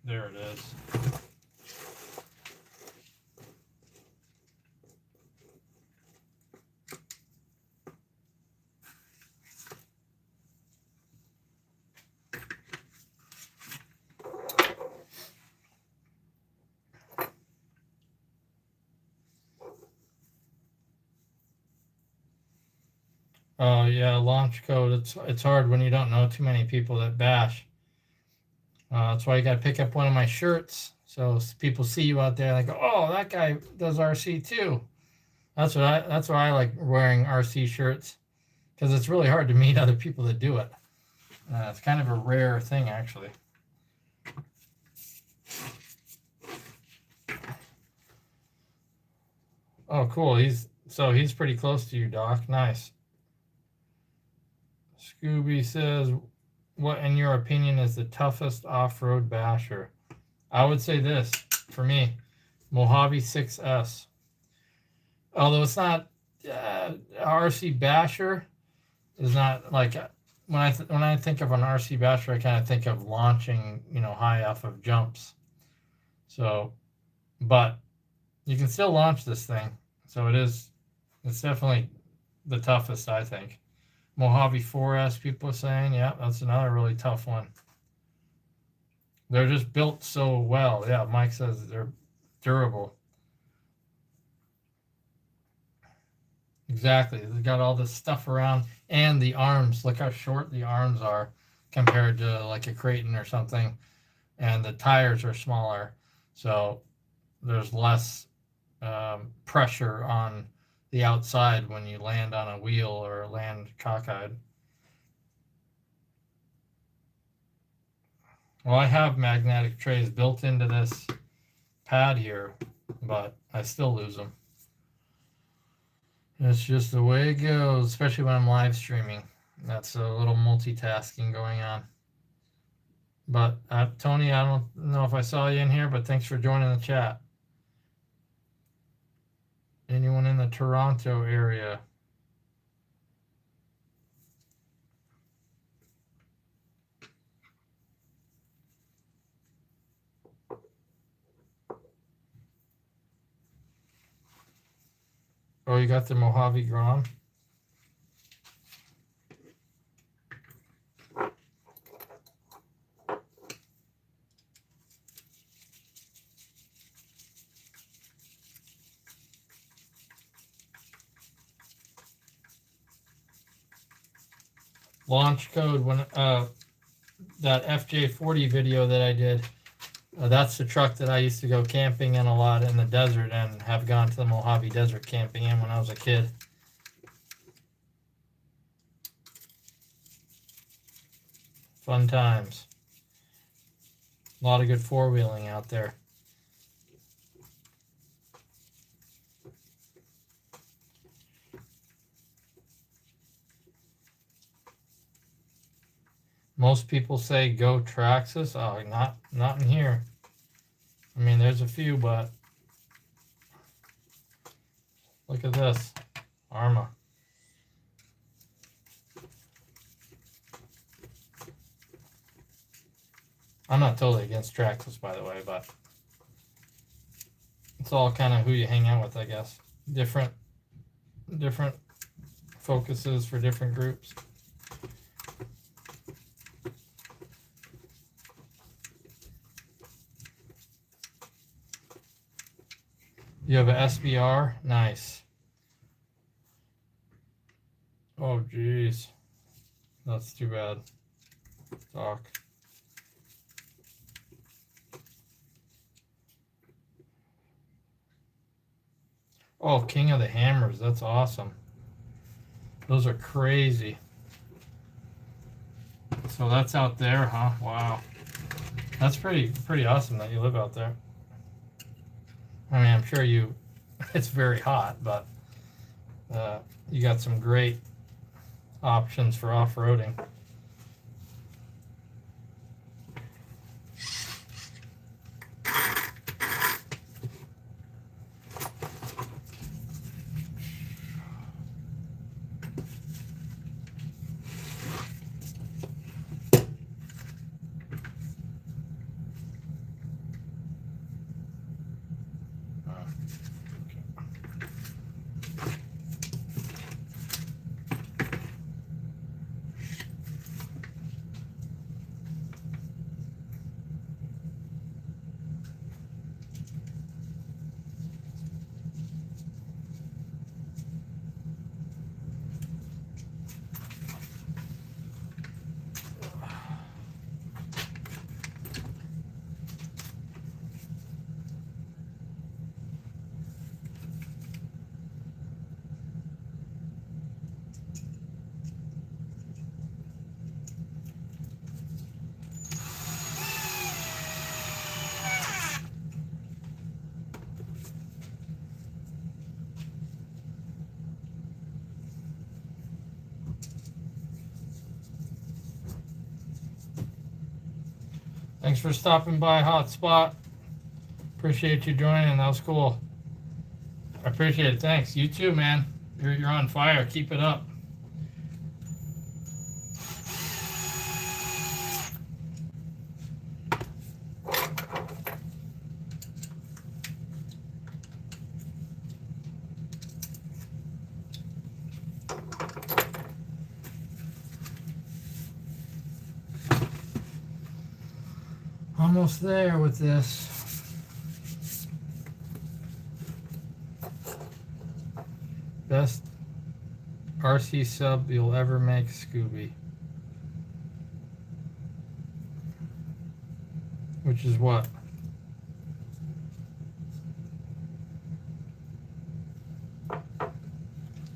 There it is. Oh yeah, launch code. It's hard when you don't know too many people that bash. That's why you gotta pick up one of my shirts, so people see you out there and they go, "Oh, that guy does RC too." That's why I like wearing RC shirts, because it's really hard to meet other people that do it. It's kind of a rare thing, actually. Oh, cool. He's pretty close to you, Doc. Nice. Scooby says, what, in your opinion, is the toughest off-road basher? I would say this, for me, Mojave 6S. Although it's not RC basher, is not like when I think of an RC basher, I kind of think of launching, high off of jumps. So, but you can still launch this thing. So it's definitely the toughest, I think. Mojave 4S, people are saying, yeah, that's another really tough one. They're just built so well. Yeah, Mike says they're durable. Exactly. They got all this stuff around, and the arms. Look how short the arms are compared to like a Creighton or something, and the tires are smaller, so there's less pressure on the outside when you land on a wheel or land cockeyed. Well, I have magnetic trays built into this pad here, but I still lose them. That's just the way it goes, especially when I'm live streaming. That's a little multitasking going on. But Tony, I don't know if I saw you in here, but thanks for joining the chat. Anyone in the Toronto area? Oh, you got the Mojave Grom? Launch code when that FJ40 video that I did. That's the truck that I used to go camping in a lot in the desert and have gone to the Mojave Desert camping in when I was a kid. Fun times. A lot of good four-wheeling out there. Most people say go Traxxas. Oh, not in here. I mean, there's a few, but look at this. Arma. I'm not totally against Traxxas, by the way, but it's all kind of who you hang out with, I guess. Different focuses for different groups. You have a SBR? Nice. Oh, geez. That's too bad. Doc. Oh, King of the Hammers. That's awesome. Those are crazy. So that's out there, huh? Wow. That's pretty awesome that you live out there. I mean, I'm sure it's very hot, but you got some great options for off-roading. Thanks for stopping by, Hotspot. Appreciate you joining. That was cool. I appreciate it. Thanks. You too, man. You're on fire. Keep it up. Almost there with this. Best RC sub you'll ever make, Scooby. Which is what?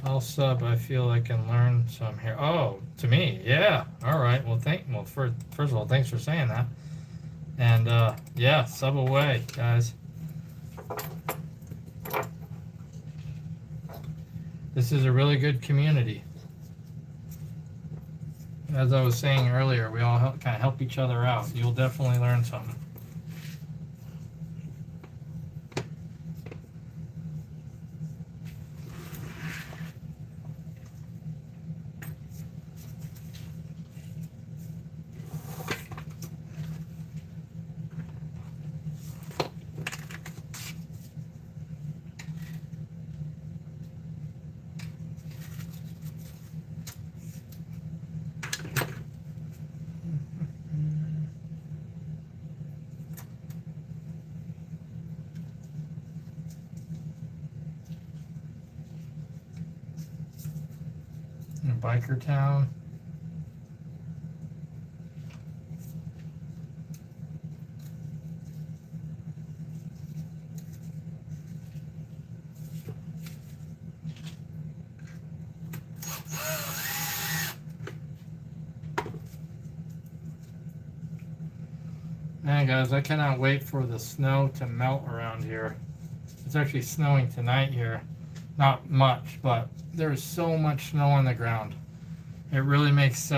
I'll sub. I feel I can learn some here. Oh, to me, yeah. All right. Well, first of all, thanks for saying that. And yeah, sub away, guys. This is a really good community. As I was saying earlier, we all kind of help each other out. You'll definitely learn something. biker town. Man, guys, I cannot wait for the snow to melt around here. It's actually snowing tonight here. Not much, but there's so much snow on the ground. It really makes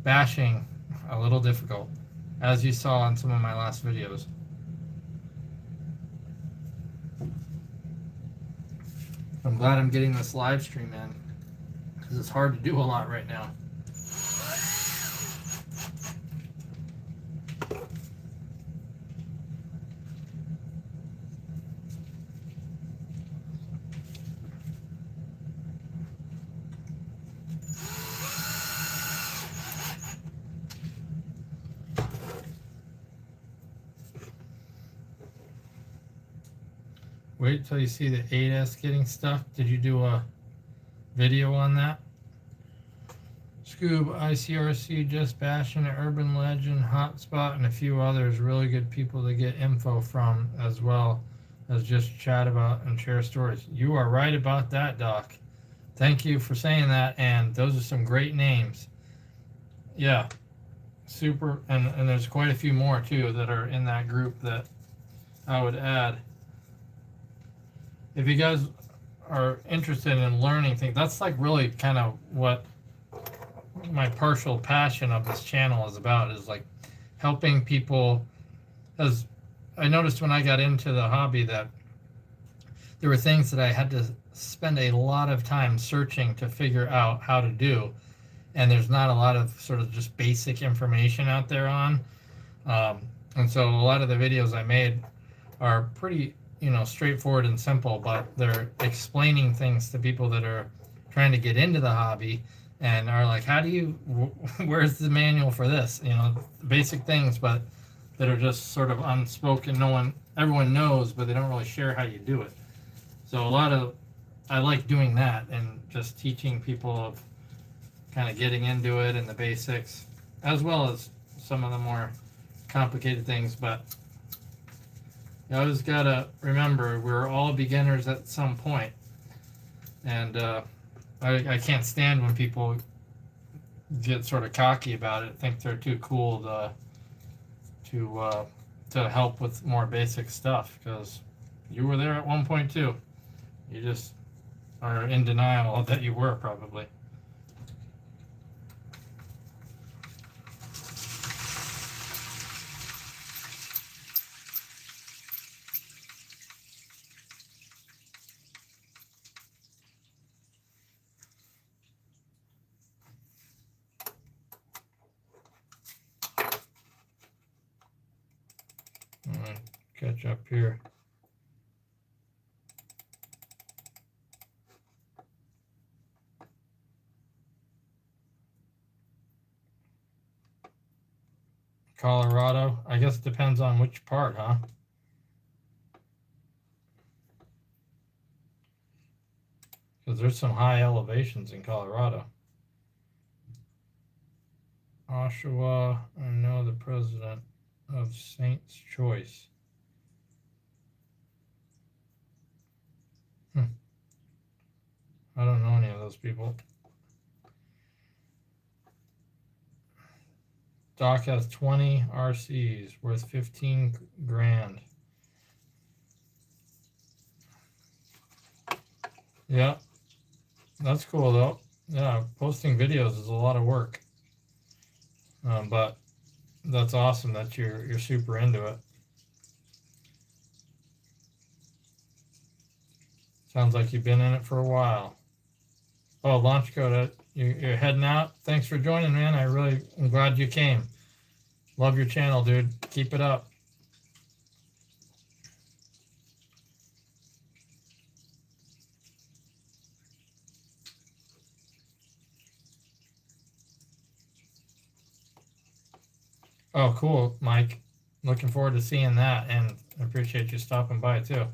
bashing a little difficult, as you saw in some of my last videos. I'm glad I'm getting this live stream in, because it's hard to do a lot right now. Wait till you see the 8S getting stuck. Did you do a video on that? Scoob, ICRC, Just Bashing, Urban Legend, Hotspot, and a few others. Really good people to get info from, as well as just chat about and share stories. You are right about that, Doc. Thank you for saying that, and those are some great names. Yeah, super, and there's quite a few more, too, that are in that group that I would add. If you guys are interested in learning things, that's like really kind of what my partial passion of this channel is about, is like helping people. As I noticed when I got into the hobby, that there were things that I had to spend a lot of time searching to figure out how to do, and there's not a lot of sort of just basic information out there on, and so a lot of the videos I made are pretty, you know, straightforward and simple, but they're explaining things to people that are trying to get into the hobby and are like, how do you, where's the manual for this? You know, basic things, but that are just sort of unspoken. Everyone knows, but they don't really share how you do it. So I like doing that and just teaching people of kind of getting into it and the basics, as well as some of the more complicated things. But you always gotta remember, we're all beginners at some point, and I can't stand when people get sort of cocky about it, think they're too cool to help with more basic stuff, because you were there at one point too. You just are in denial that you were, probably. Catch up here. Colorado, I guess it depends on which part, huh? Because there's some high elevations in Colorado. Oshawa, I know the president of Saint's Choice. I don't know any of those people. Doc has 20 RCs worth 15 grand. Yeah, that's cool though. Yeah, posting videos is a lot of work, but that's awesome that you're super into it. Sounds like you've been in it for a while. Oh, Launch Code, you're heading out. Thanks for joining, man. I'm glad you came. Love your channel, dude. Keep it up. Oh, cool, Mike. Looking forward to seeing that, and I appreciate you stopping by too.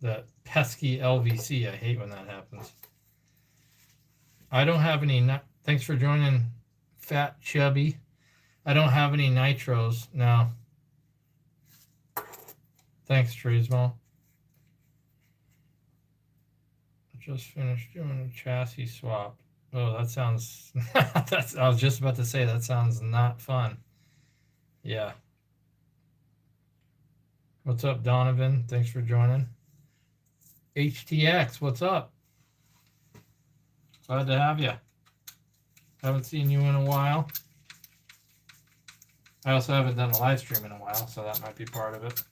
That pesky LVC. I hate when that happens. I don't have any. Thanks for joining, Fat Chubby. I don't have any nitros now. Thanks, Trismo. Just finished doing a chassis swap. Oh, that sounds. I was just about to say that sounds not fun. Yeah. What's up, Donovan? Thanks for joining. HTX, what's up? Glad to have you. Haven't seen you in a while. I also haven't done a live stream in a while, so that might be part of it.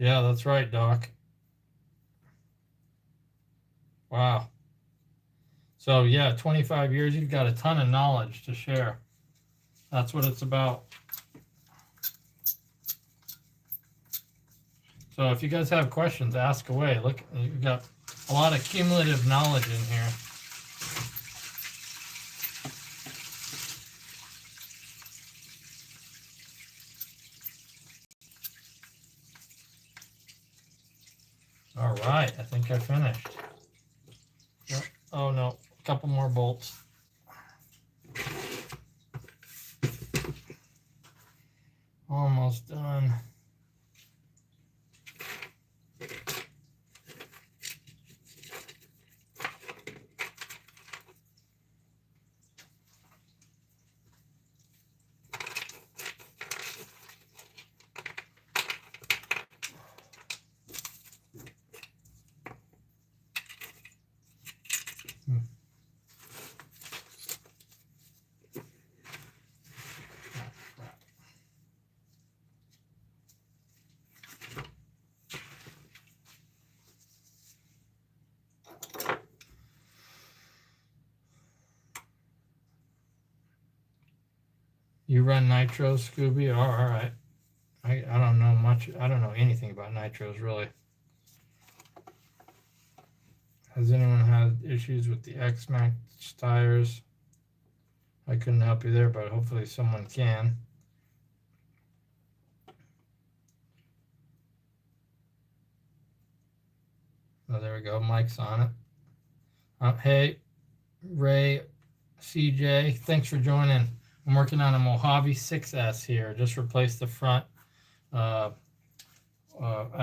Yeah, that's right, Doc. Wow. So yeah, 25 years, you've got a ton of knowledge to share. That's what it's about. So if you guys have questions, ask away. Look, you've got a lot of cumulative knowledge in here. All right, I think I finished. Oh no, a couple more bolts. Almost done. You run nitros, Scooby? Oh, all right. I don't know much. I don't know anything about nitros, really. Has anyone had issues with the X-Max tires? I couldn't help you there, but hopefully someone can. Oh, there we go. Mike's on it. Hey, Ray, CJ, thanks for joining. I'm working on a Mojave 6S here. Just replaced the front. I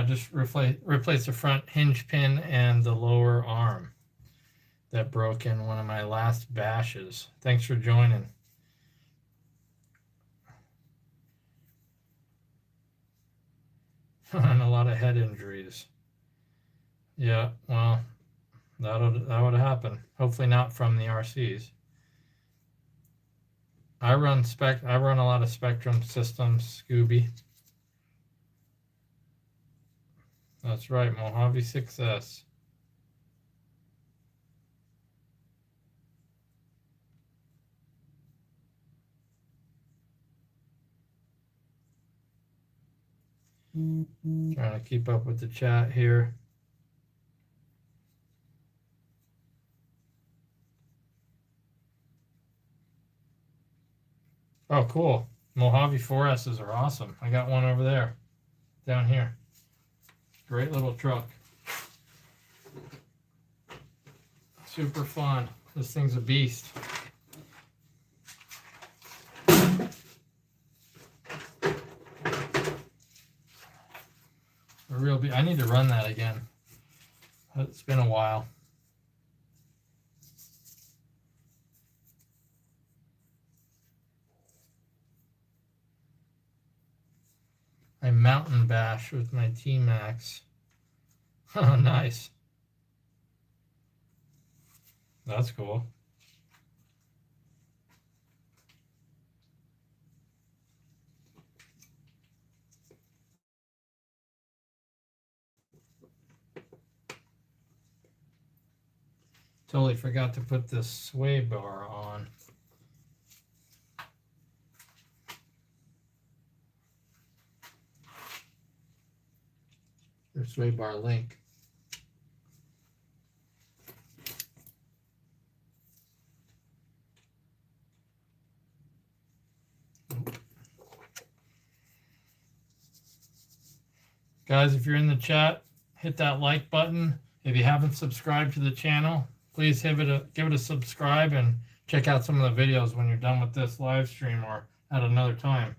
just replaced the front hinge pin and the lower arm that broke in one of my last bashes. Thanks for joining. And a lot of head injuries. Yeah, well, that would happen. Hopefully not from the RCs. I run a lot of Spectrum systems, Scooby. That's right, Mojave 6S. Trying to keep up with the chat here. Oh, cool. Mojave 4S's are awesome. I got one over there, down here. Great little truck. Super fun. This thing's a beast. I need to run that again. It's been a while. I mountain bash with my T-Max. Oh, nice. That's cool. Totally forgot to put this sway bar on. Or sway bar link. Guys, if you're in the chat, hit that like button. If you haven't subscribed to the channel, please give it a subscribe and check out some of the videos when you're done with this live stream or at another time.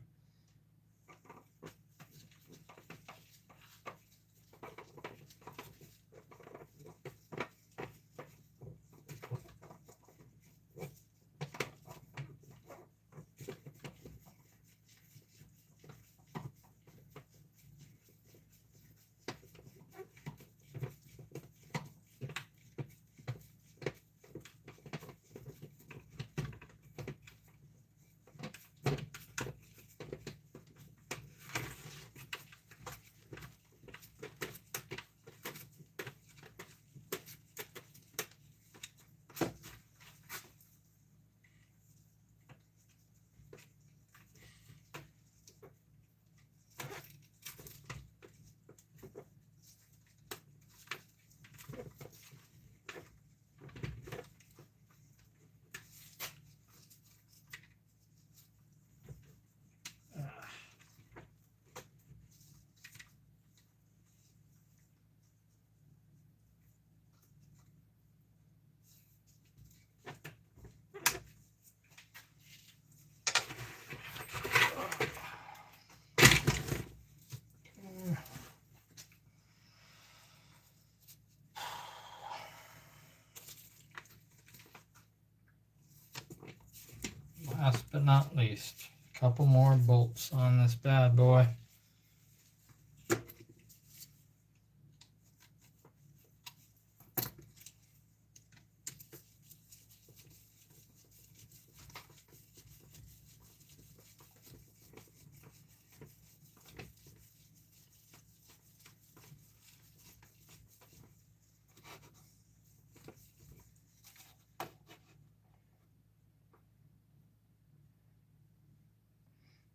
Last but not least, a couple more bolts on this bad boy.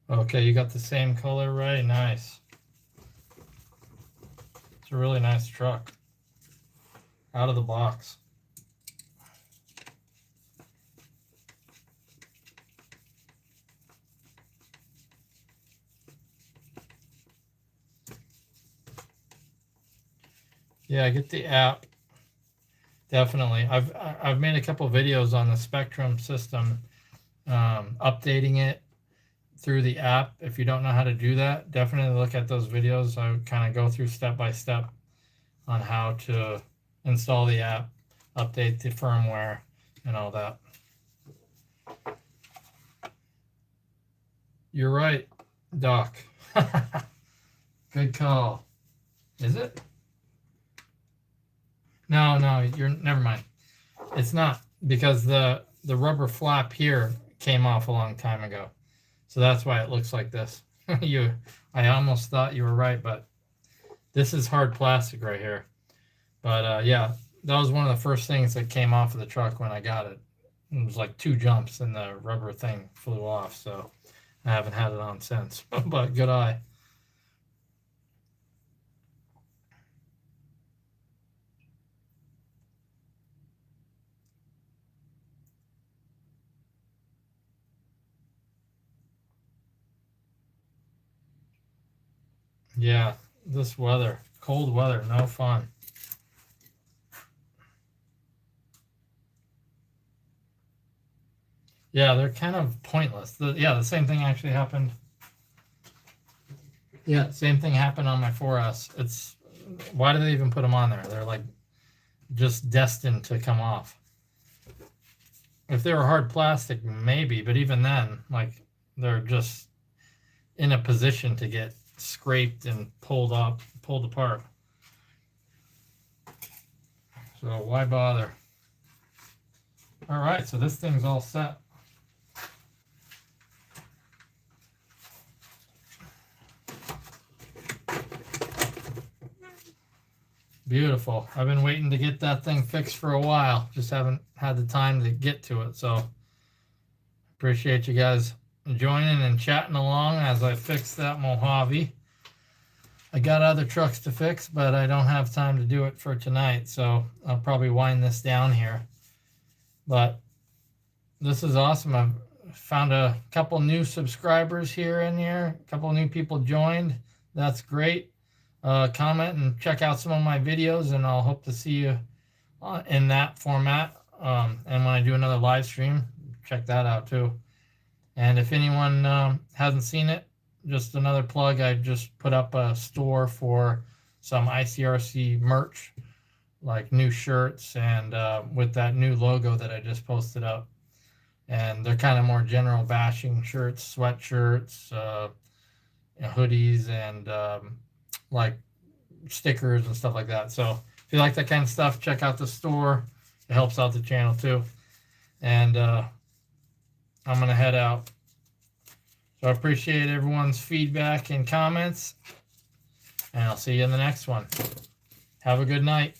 Okay, you got the same color, right? Nice. It's a really nice truck. Out of the box. Yeah, get the app. Definitely. I've made a couple videos on the Spectrum system, updating it through the app. If you don't know how to do that, definitely look at those videos. I kind of go through step by step on how to install the app, update the firmware, and all that. You're right, Doc. Good call. Is it? No, you're never mind. It's not, because the rubber flap here came off a long time ago. So that's why it looks like this. I almost thought you were right, but this is hard plastic right here. But yeah, that was one of the first things that came off of the truck when I got it. It was like 2 jumps and the rubber thing flew off. So I haven't had it on since, but good eye. Yeah, this weather, cold weather, no fun. Yeah, they're kind of pointless. The same thing actually happened. Yeah, same thing happened on my 4S. Why do they even put them on there? They're like just destined to come off. If they were hard plastic, maybe, but even then, like, they're just in a position to get scraped and pulled apart. So why bother? All right, so this thing's all set. Beautiful. I've been waiting to get that thing fixed for a while. Just haven't had the time to get to it. So appreciate you guys joining and chatting along as I fix that Mojave. I got other trucks to fix, but I don't have time to do it for tonight. So I'll probably wind this down here. But this is awesome. I've found a couple new subscribers here and there. A couple new people joined. That's great. comment and check out some of my videos, and I'll hope to see you in that format. And when I do another live stream, check that out too. And if anyone hasn't seen it, just another plug, I just put up a store for some ICRC merch, like new shirts, and with that new logo that I just posted up. And they're kind of more general bashing shirts, sweatshirts, hoodies, and like stickers and stuff like that. So if you like that kind of stuff, check out the store. It helps out the channel too. And I'm going to head out. So I appreciate everyone's feedback and comments. And I'll see you in the next one. Have a good night.